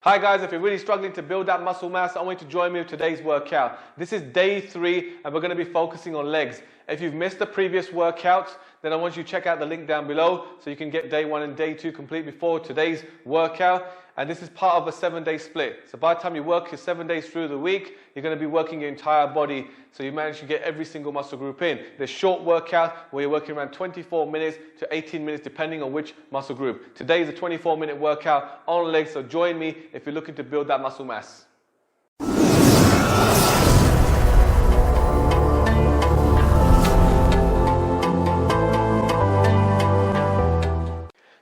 Hi guys, if you're really struggling to build that muscle mass, I want you to join me with today's workout. This is day 3 and we're going to be focusing on legs. If you've missed the previous workouts, then I want you to check out the link down below so you can get day 1 and day 2 complete before today's workout. And this is part of a 7-day split. So by the time you work your 7 days through the week, you're going to be working your entire body so you manage to get every single muscle group in. There's short workout where you're working around 24 minutes to 18 minutes depending on which muscle group. Today is a 24-minute workout on legs, so join me if you're looking to build that muscle mass.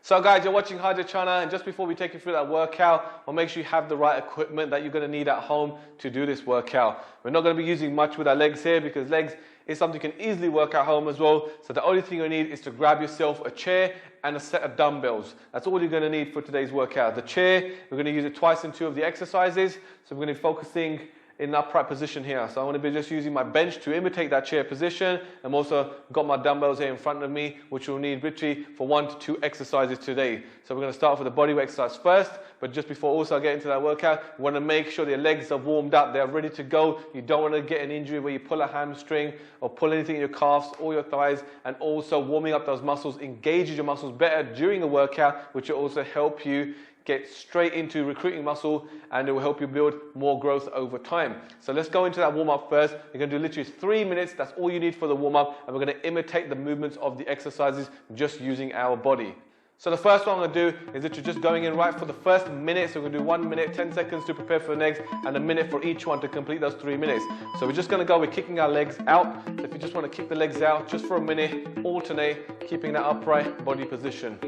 So guys, you're watching Hydra Chana, and just before we take you through that workout, I'll make sure you have the right equipment that you're going to need at home to do this workout. We're not going to be using much with our legs here because legs is something you can easily work at home as well. So the only thing you need is to grab yourself a chair and a set of dumbbells. That's all you're going to need for today's workout. The chair, we're going to use it twice in 2 of the exercises. So we're going to be focusing in an upright position here. So I'm going to be just using my bench to imitate that chair position. I'm also got my dumbbells here in front of me, which we'll need literally for 1 to 2 exercises today. So we're going to start off with the bodyweight exercise first, but just before also I get into that workout, you want to make sure your legs are warmed up, they're ready to go. You don't want to get an injury where you pull a hamstring or pull anything in your calves or your thighs, and also warming up those muscles engages your muscles better during the workout, which will also help you get straight into recruiting muscle, and it will help you build more growth over time. So let's go into that warm-up first. You're going to do literally 3 minutes. That's all you need for the warm-up, and we're going to imitate the movements of the exercises just using our body. So the first one I'm going to do is literally just going in right for the first minute. So we're going to do 1 minute, 10 seconds to prepare for the next, and a minute for each one to complete those 3 minutes. So we're just going to go with kicking our legs out. So if you just want to kick the legs out just for a minute, alternate, keeping that upright body position.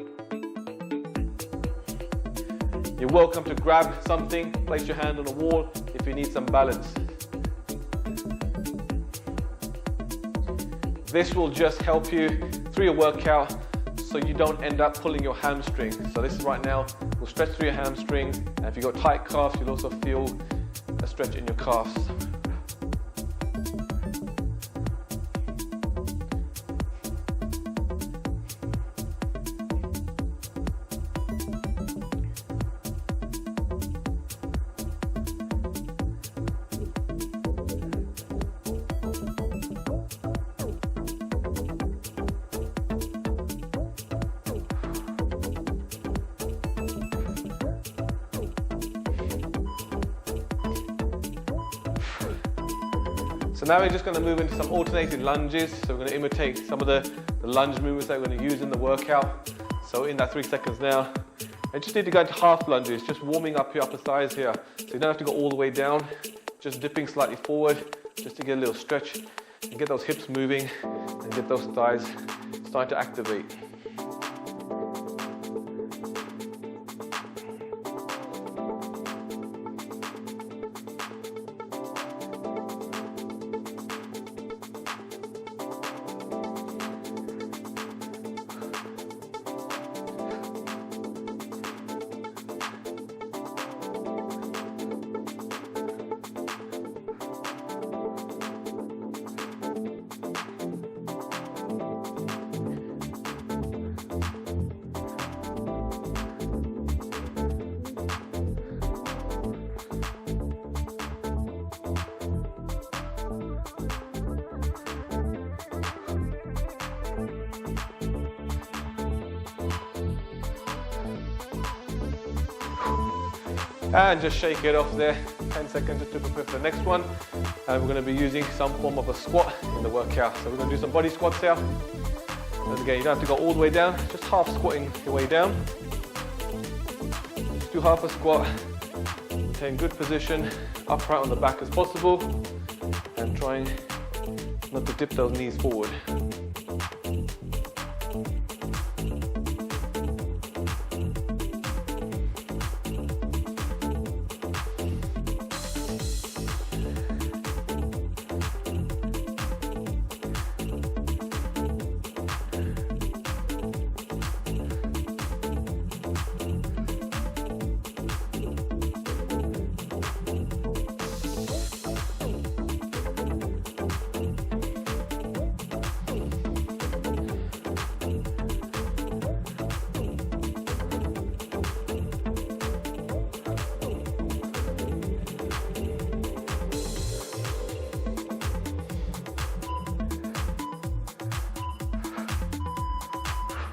You're welcome to grab something, place your hand on the wall if you need some balance. This will just help you through your workout so you don't end up pulling your hamstring. So this right now will stretch through your hamstring, and if you've got tight calves, you'll also feel a stretch in your calves. So now we're just going to move into some alternating lunges. So we're going to imitate some of the lunge movements that we're going to use in the workout. So in that 3 seconds now, I just need to go into half lunges, just warming up your upper thighs here. So you don't have to go all the way down, just dipping slightly forward, just to get a little stretch and get those hips moving and get those thighs starting to activate. And just shake it off there, 10 seconds just to prepare for the next one. And we're going to be using some form of a squat in the workout. So we're going to do some body squats here. And again, you don't have to go all the way down, just half squatting your way down. Just do half a squat, maintain good position, upright on the back as possible, and trying not to dip those knees forward.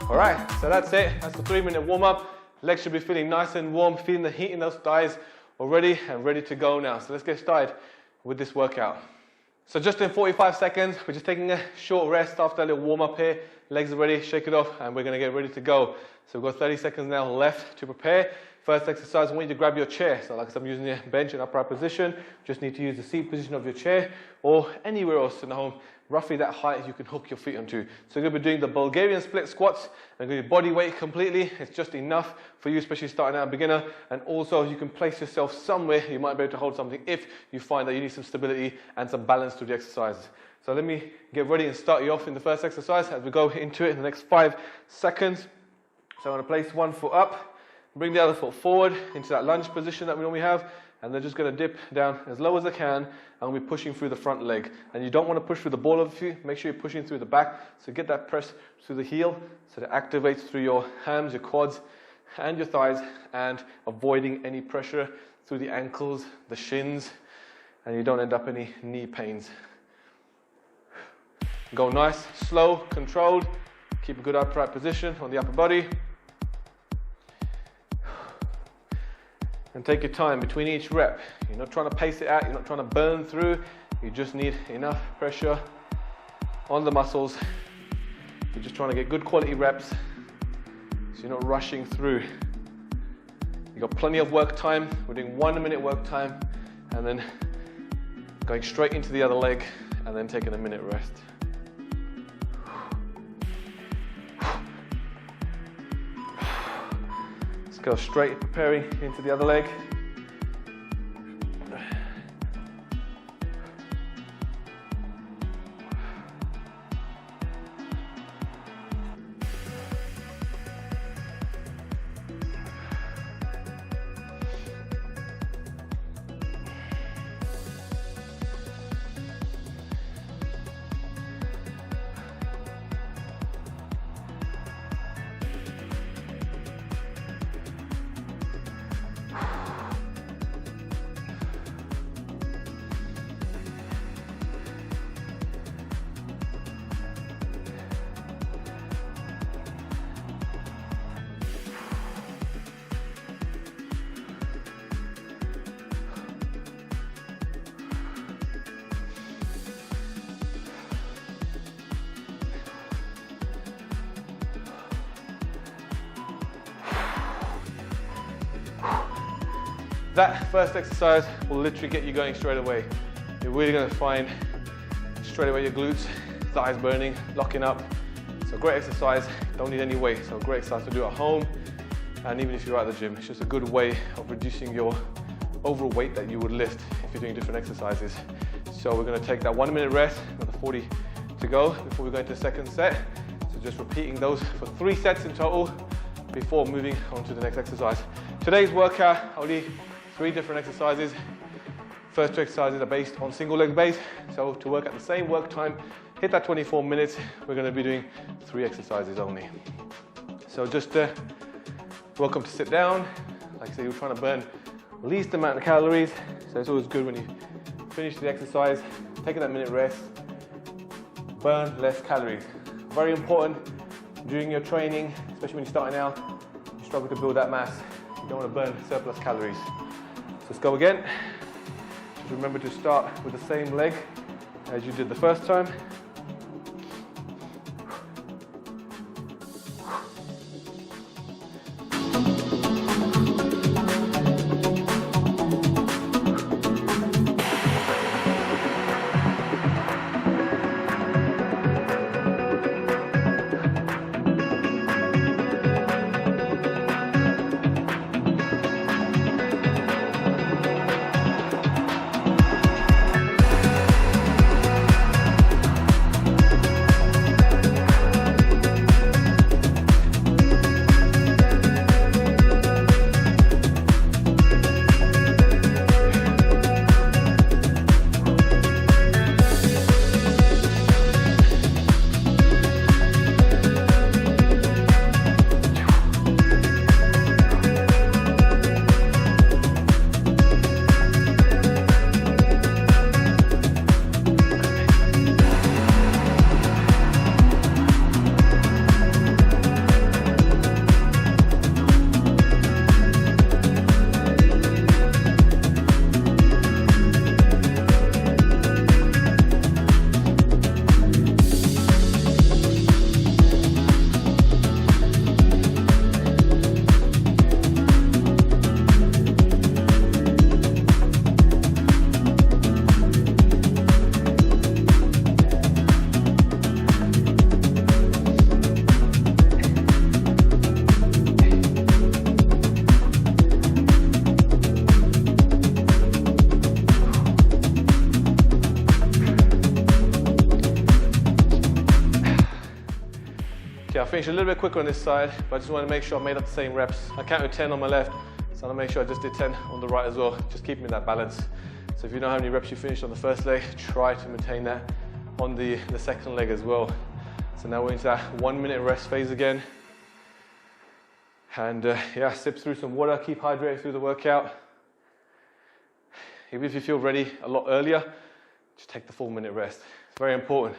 All right, so that's it. That's the 3-minute warm-up. Legs should be feeling nice and warm, feeling the heat in those thighs already and ready to go now. So let's get started with this workout. So just in 45 seconds, we're just taking a short rest after a little warm-up here. Legs are ready, shake it off, and we're gonna get ready to go. So we've got 30 seconds now left to prepare. First exercise, I want you to grab your chair. So like I said, I'm using the bench in upright position. Just need to use the seat position of your chair or anywhere else in the home, roughly that height you can hook your feet onto. So you're gonna be doing the Bulgarian split squats. I'm gonna do body weight completely. It's just enough for you, especially starting out a beginner. And also you can place yourself somewhere you might be able to hold something if you find that you need some stability and some balance to the exercise. So let me get ready and start you off in the first exercise as we go into it in the next 5 seconds. So I'm gonna place one foot up, bring the other foot forward into that lunge position that we normally have, and then just going to dip down as low as I can. I'm going to be pushing through the front leg. And you don't want to push through the ball of the foot, make sure you're pushing through the back. So get that press through the heel, so that activates through your hams, your quads, and your thighs, and avoiding any pressure through the ankles, the shins, and you don't end up any knee pains. Go nice, slow, controlled. Keep a good upright position on the upper body. And take your time between each rep. You're not trying to pace it out, you're not trying to burn through. You just need enough pressure on the muscles. You're just trying to get good quality reps, so you're not rushing through. You've got plenty of work time. We're doing 1 minute work time, and then going straight into the other leg, and then taking a minute rest. Go straight, preparing into the other leg. That first exercise will literally get you going straight away. You're really going to find straight away your glutes, thighs burning, locking up. So great exercise, don't need any weight. So great exercise to do at home, and even if you're at the gym, it's just a good way of reducing your overall weight that you would lift if you're doing different exercises. So we're going to take that 1 minute rest, another 40 to go before we go into the second set. So just repeating those for 3 sets in total before moving on to the next exercise. Today's workout, only 3 different exercises. First 2 exercises are based on single leg base. So to work at the same work time, hit that 24 minutes, we're going to be doing 3 exercises only. So just welcome to sit down. Like I said, you're trying to burn least amount of calories. So it's always good when you finish the exercise, taking that minute rest, burn less calories. Very important during your training, especially when you're starting out, you struggle to build that mass. You don't want to burn surplus calories. So let's go again. Just remember to start with the same leg as you did the first time. finish a little bit quicker on this side, but I just want to make sure I made up the same reps. I counted 10 on my left, so I want to make sure I just did 10 on the right as well, just keeping that balance. So if you know how many reps you finished on the first leg, try to maintain that on the second leg as well. So now we're into that 1 minute rest phase again. And yeah, sip through some water, keep hydrated through the workout. Even if you feel ready a lot earlier, just take the full minute rest. It's very important.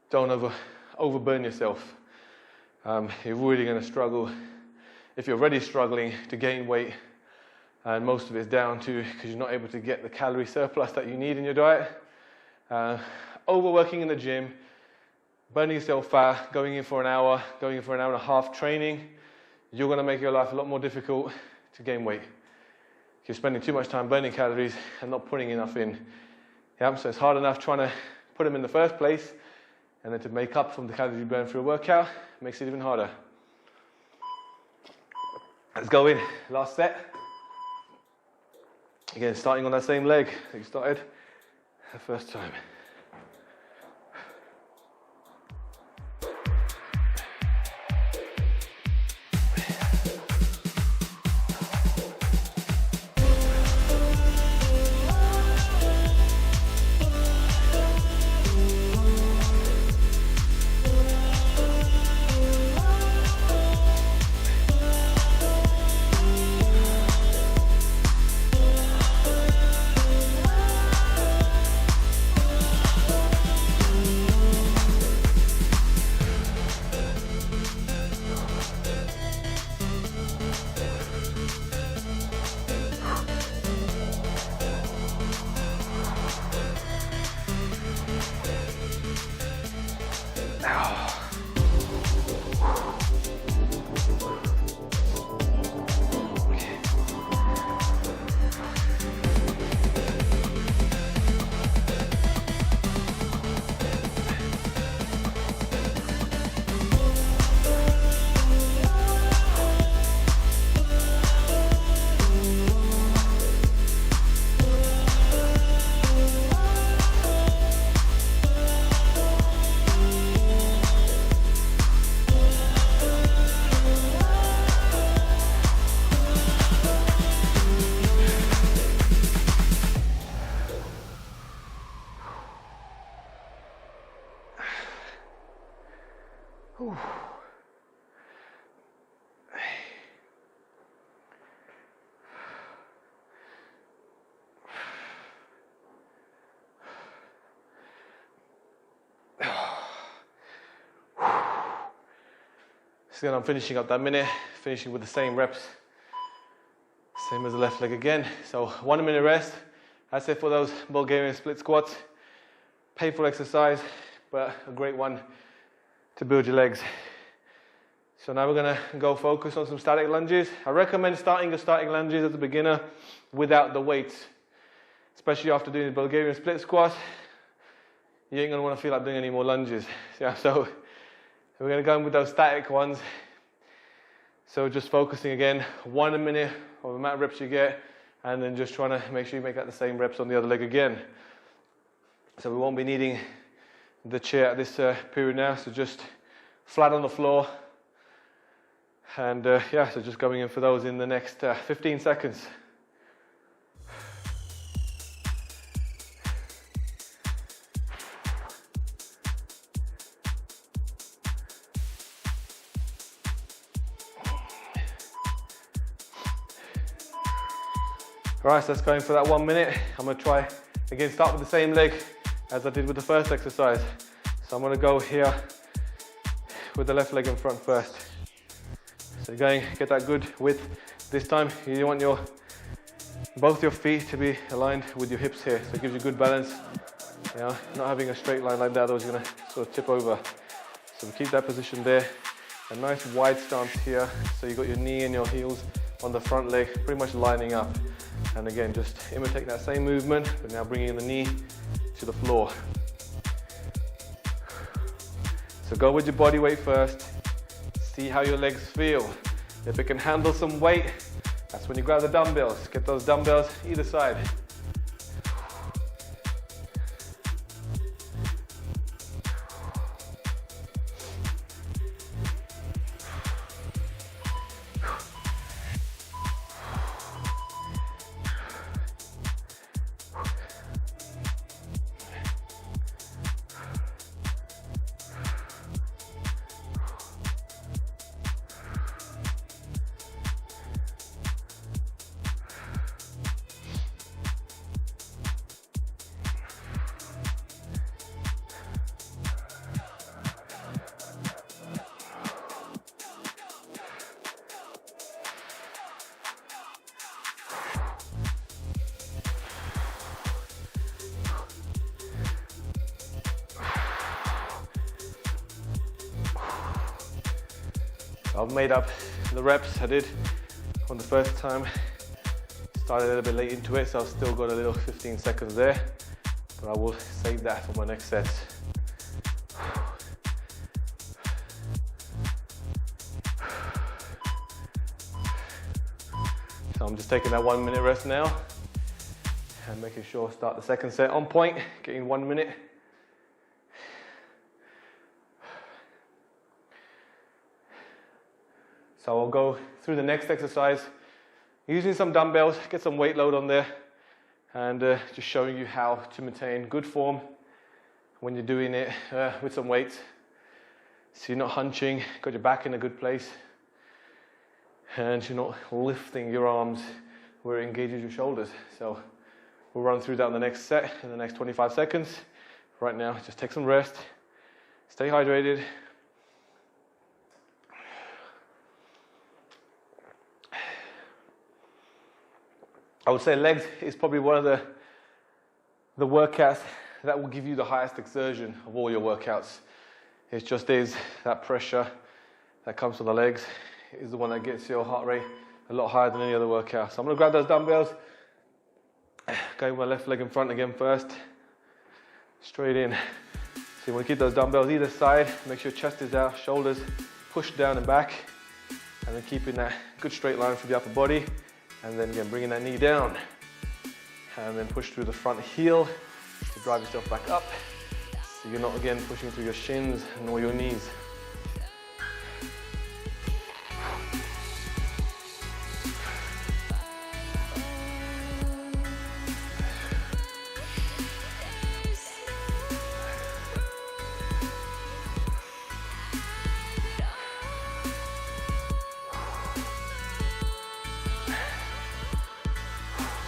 Don't overburn yourself. You're really going to struggle if you're already struggling to gain weight, and most of it's down to because you're not able to get the calorie surplus that you need in your diet. Overworking in the gym, burning yourself fat, going in for an hour and a half training, you're going to make your life a lot more difficult to gain weight. You're spending too much time burning calories and not putting enough in. Yeah, so it's hard enough trying to put them in the first place, and then to make up from the calories you burn through a workout makes it even harder. Let's go in, last set. Again, starting on that same leg that you started the first time. So then I'm finishing up that minute, finishing with the same reps, same as the left leg again. So 1 minute rest. That's it for those Bulgarian split squats. Painful exercise, but a great one to build your legs. So now we're gonna go focus on some static lunges. I recommend starting your static lunges as a beginner without the weights, especially after doing the Bulgarian split squats. You ain't gonna wanna feel like doing any more lunges. Yeah, so we're going to go in with those static ones. So just focusing again, 1 minute of the amount of reps you get, and then just trying to make sure you make that the same reps on the other leg again. So we won't be needing the chair at this period now, so just flat on the floor. And yeah, so just going in for those in the next 15 seconds. Alright, so let's go in for that 1 minute. I'm going to try, again, start with the same leg as I did with the first exercise. So I'm going to go here with the left leg in front first. So going, get that good width. This time you want both your feet to be aligned with your hips here. So it gives you good balance. You know, not having a straight line like that, otherwise you're going to sort of tip over. So we keep that position there. A nice wide stance here. So you've got your knee and your heels on the front leg, pretty much lining up. And again, just imitate that same movement, but now bringing the knee to the floor. So go with your body weight first. See how your legs feel. If it can handle some weight, that's when you grab the dumbbells. Get those dumbbells either side. So I've made up the reps I did on the first time. Started a little bit late into it, so I've still got a little 15 seconds there, but I will save that for my next sets. So I'm just taking that 1 minute rest now and making sure I start the second set on point, getting 1 minute. So I'll go through the next exercise using some dumbbells, get some weight load on there, and just showing you how to maintain good form when you're doing it with some weights. So you're not hunching, got your back in a good place, and you're not lifting your arms where it engages your shoulders. So we'll run through that in the next set in the next 25 seconds. Right now, just take some rest, stay hydrated. I would say legs is probably one of the workouts that will give you the highest exertion of all your workouts. It just is that pressure that comes from the legs is the one that gets your heart rate a lot higher than any other workout. So I'm going to grab those dumbbells, go with my left leg in front again first, straight in. So you want to keep those dumbbells either side, make sure your chest is out, shoulders pushed down and back, and then keeping that good straight line for the upper body. And then again, bringing that knee down, and then push through the front heel to drive yourself back up. So you're not again pushing through your shins nor your knees.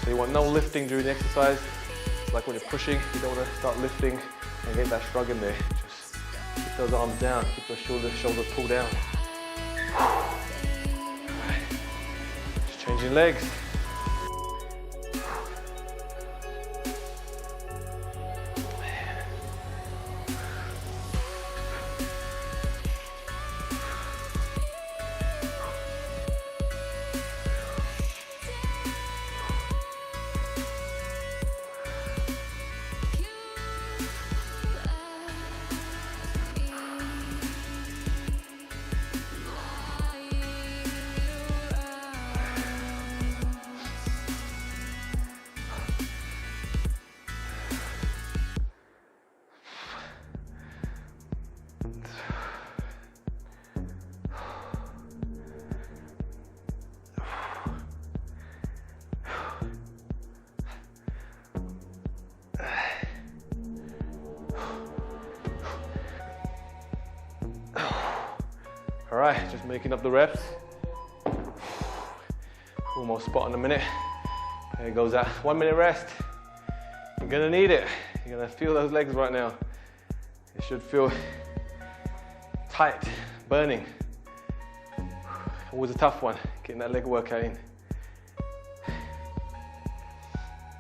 You want no lifting during the exercise. It's like when you're pushing, you don't want to start lifting and get that shrug in there. Just keep those arms down, keep those shoulders pulled down. Just changing legs. All right, just making up the reps. Almost spot on a minute. There goes that 1 minute rest. You're gonna need it. You're gonna feel those legs right now. It should feel tight, burning. Always a tough one, getting that leg workout in.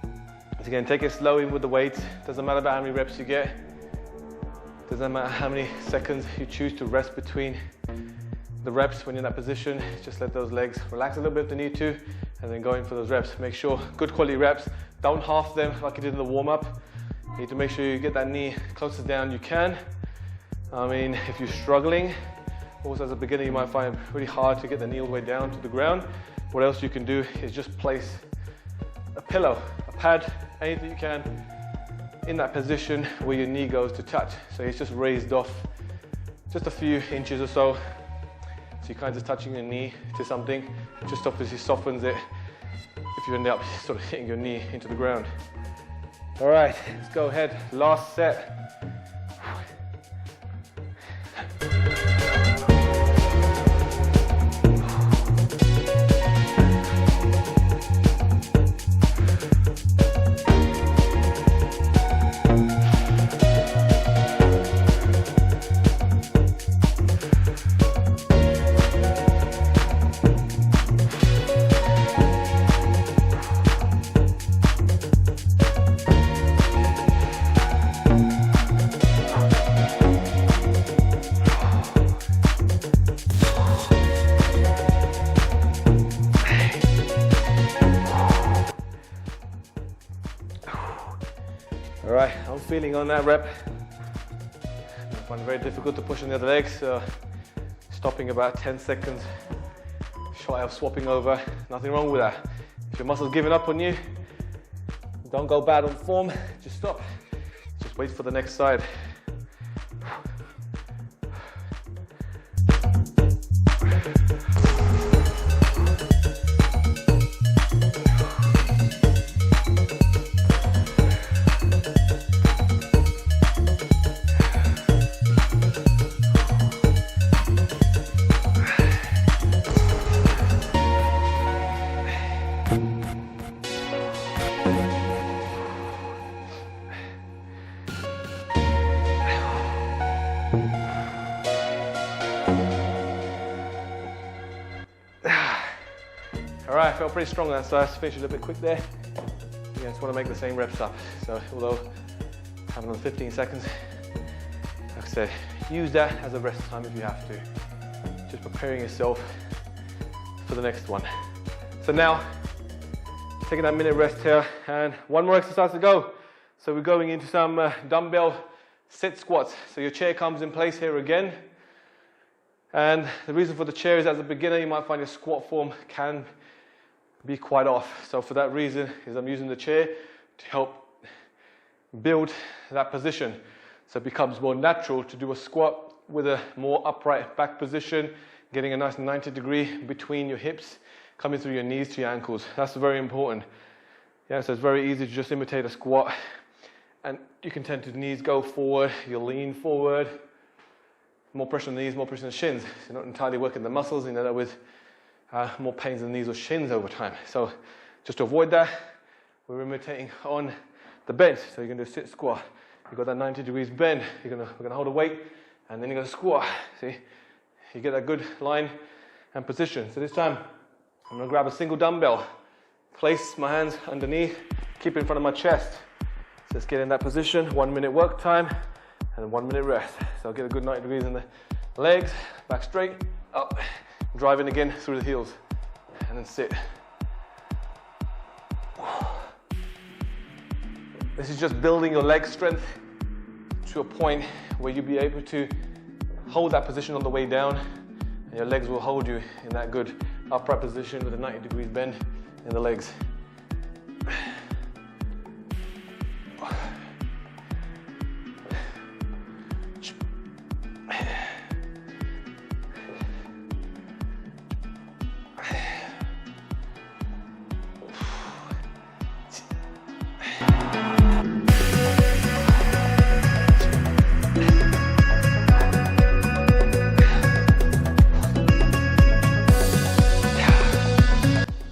So again, take it slowly with the weights. Doesn't matter about how many reps you get. Doesn't matter how many seconds you choose to rest between the reps when you're in that position. Just let those legs relax a little bit if they need to, and then go in for those reps. Make sure good quality reps. Don't half them like you did in the warm-up. You need to make sure you get that knee closest down you can. I mean, if you're struggling, also as a beginner, you might find it really hard to get the knee all the way down to the ground. What else you can do is just place a pillow, a pad, anything you can in that position where your knee goes to touch. So it's just raised off just a few inches or so. So you're kind of just touching your knee to something. Just obviously softens it if you end up sort of hitting your knee into the ground. All right, let's go ahead. Last set. All right, I'm feeling on that rep. I find it very difficult to push on the other leg, so stopping about 10 seconds shy of swapping over. Nothing wrong with that. If your muscle's giving up on you, don't go bad on form, just stop. Just wait for the next side. All right, I felt pretty strong on that, so I finished a little bit quick there. Yeah, I just want to make the same reps up. So although I have another 15 seconds, like I said, use that as a rest time if you have to. Just preparing yourself for the next one. So now, taking that minute rest here, and one more exercise to go. So we're going into some dumbbell sit squats. So your chair comes in place here again. And the reason for the chair is, as a beginner, you might find your squat form can be quite off. So for that reason is I'm using the chair to help build that position. So it becomes more natural to do a squat with a more upright back position, getting a nice 90-degree between your hips, coming through your knees to your ankles. That's very important. Yeah, so it's very easy to just imitate a squat. And you can tend to knees go forward, you'll lean forward. More pressure on the knees, more pressure on the shins. So you're not entirely working the muscles, you end up with more pains in the knees or shins over time. So just to avoid that, we're imitating on the bench. So you're going to do a sit squat. You've got that 90 degrees bend. We're going to hold a weight, and then you're going to squat. See? You get that good line and position. So this time, I'm going to grab a single dumbbell, place my hands underneath, keep it in front of my chest. So let's get in that position. 1 minute work time, and then 1 minute rest. So I'll get a good 90 degrees in the legs, back straight, up, driving again through the heels, and then sit. This is just building your leg strength to a point where you'll be able to hold that position on the way down, and your legs will hold you in that good upright position with a 90 degrees bend in the legs.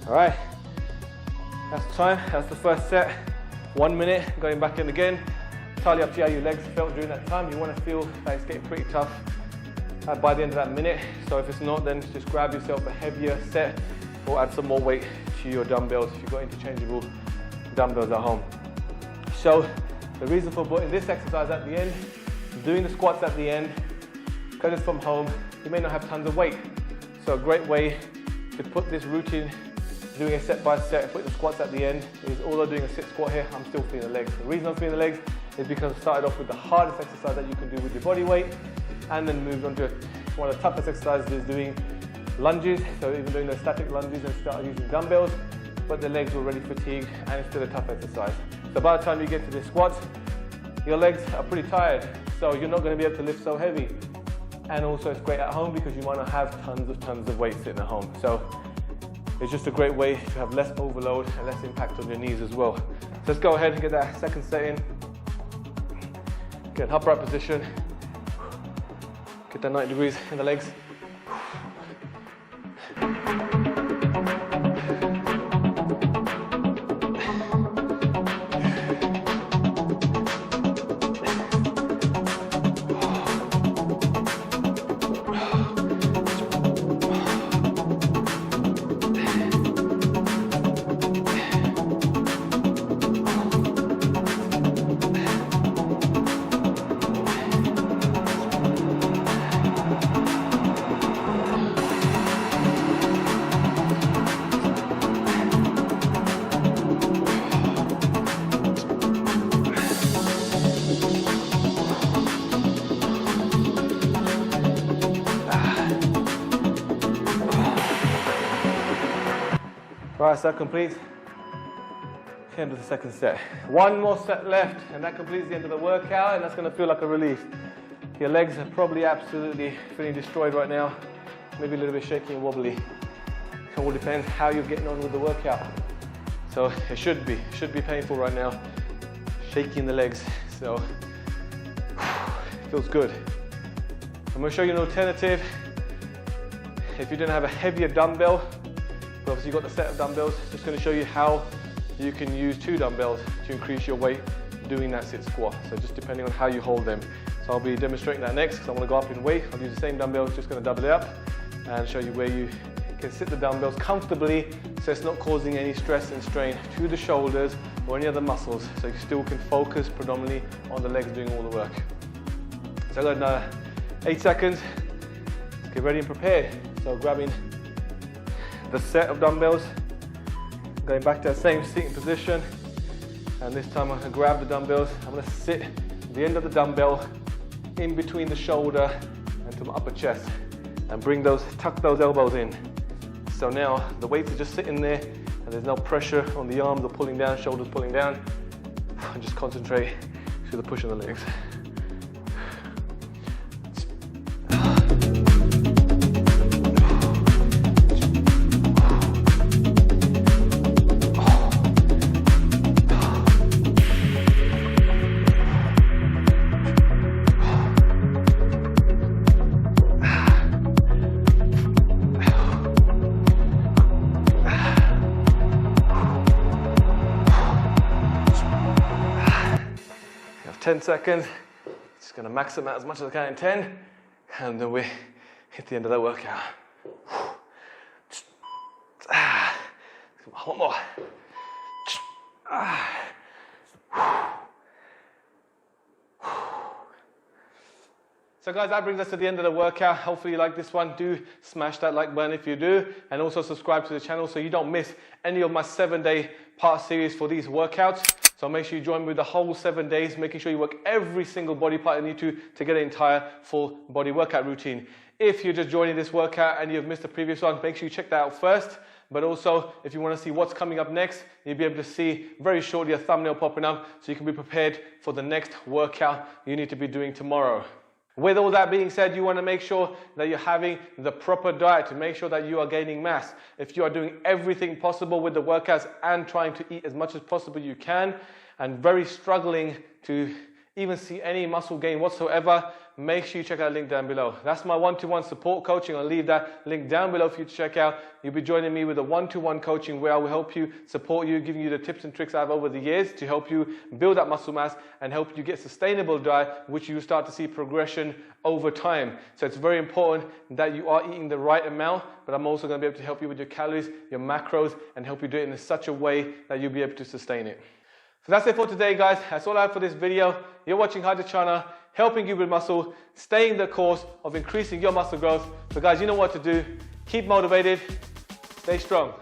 All right, that's the time, that's the first set. 1 minute, going back in again. Entirely up to you how your legs felt during that time. You want to feel that it's getting pretty tough by the end of that minute. So if it's not, then just grab yourself a heavier set or add some more weight to your dumbbells if you've got interchangeable dumbbells at home. So the reason for putting this exercise at the end, doing the squats at the end, because it's from home, you may not have tons of weight. So a great way to put this routine, doing a set by set, put the squats at the end, is although doing a sit squat here, I'm still feeling the legs. The reason I'm feeling the legs is because I started off with the hardest exercise that you can do with your body weight, and then moved on to one of the toughest exercises, is doing lunges. So even doing those static lunges and start using dumbbells, but the legs were already fatigued and it's still a tough exercise. So by the time you get to the squats, your legs are pretty tired, so you're not going to be able to lift so heavy. And also it's great at home because you might not have tons of weight sitting at home. So it's just a great way to have less overload and less impact on your knees as well. So let's go ahead and get that second set in. Get an upright position. Get that 90 degrees in the legs. Right, so that completes the end of the second set. One more set left, and that completes the end of the workout, and that's going to feel like a relief. Your legs are probably absolutely feeling destroyed right now, maybe a little bit shaky and wobbly. It all depends how you're getting on with the workout. So it should be painful right now, shaking the legs. So it feels good. I'm going to show you an alternative. If you didn't have a heavier dumbbell, but obviously you've got the set of dumbbells, just going to show you how you can use 2 dumbbells to increase your weight doing that sit squat. So just depending on how you hold them. So I'll be demonstrating that next because I want to go up in weight. I'll use the same dumbbells, just going to double it up and show you where you can sit the dumbbells comfortably so it's not causing any stress and strain to the shoulders or any other muscles. So you still can focus predominantly on the legs doing all the work. So I've got 8 seconds. Let's get ready and prepared. So grabbing the set of dumbbells, going back to that same seating position, and this time I'm going to grab the dumbbells. I'm going to sit the end of the dumbbell in between the shoulder and to my upper chest and tuck those elbows in. So now the weights are just sitting there and there's no pressure on the arms or pulling down, shoulders pulling down. And just concentrate to the push of the legs. You have 10 seconds. Just going to max them out as much as I can in 10, and then we hit the end of that workout. One more. So guys, that brings us to the end of the workout. Hopefully you like this one. Do smash that like button if you do, and also subscribe to the channel so you don't miss any of my 7-day part series for these workouts. So make sure you join me with the whole 7 days, making sure you work every single body part you need to get an entire full body workout routine. If you're just joining this workout and you've missed the previous one, make sure you check that out first. But also, if you want to see what's coming up next, you'll be able to see very shortly a thumbnail popping up so you can be prepared for the next workout you need to be doing tomorrow. With all that being said, you want to make sure that you're having the proper diet to make sure that you are gaining mass. If you are doing everything possible with the workouts and trying to eat as much as possible you can, and very struggling to even see any muscle gain whatsoever, make sure you check out the link down below. That's my one-to-one support coaching. I'll leave that link down below for you to check out. You'll be joining me with a one-to-one coaching where I will help you, support you, giving you the tips and tricks I have over the years to help you build that muscle mass and help you get sustainable diet, which you start to see progression over time. So it's very important that you are eating the right amount, but I'm also going to be able to help you with your calories, your macros, and help you do it in such a way that you'll be able to sustain it. So that's it for today, guys. That's all I have for this video. You're watching Hydra Chana, helping you with muscle, staying the course of increasing your muscle growth. So guys, you know what to do. Keep motivated, stay strong.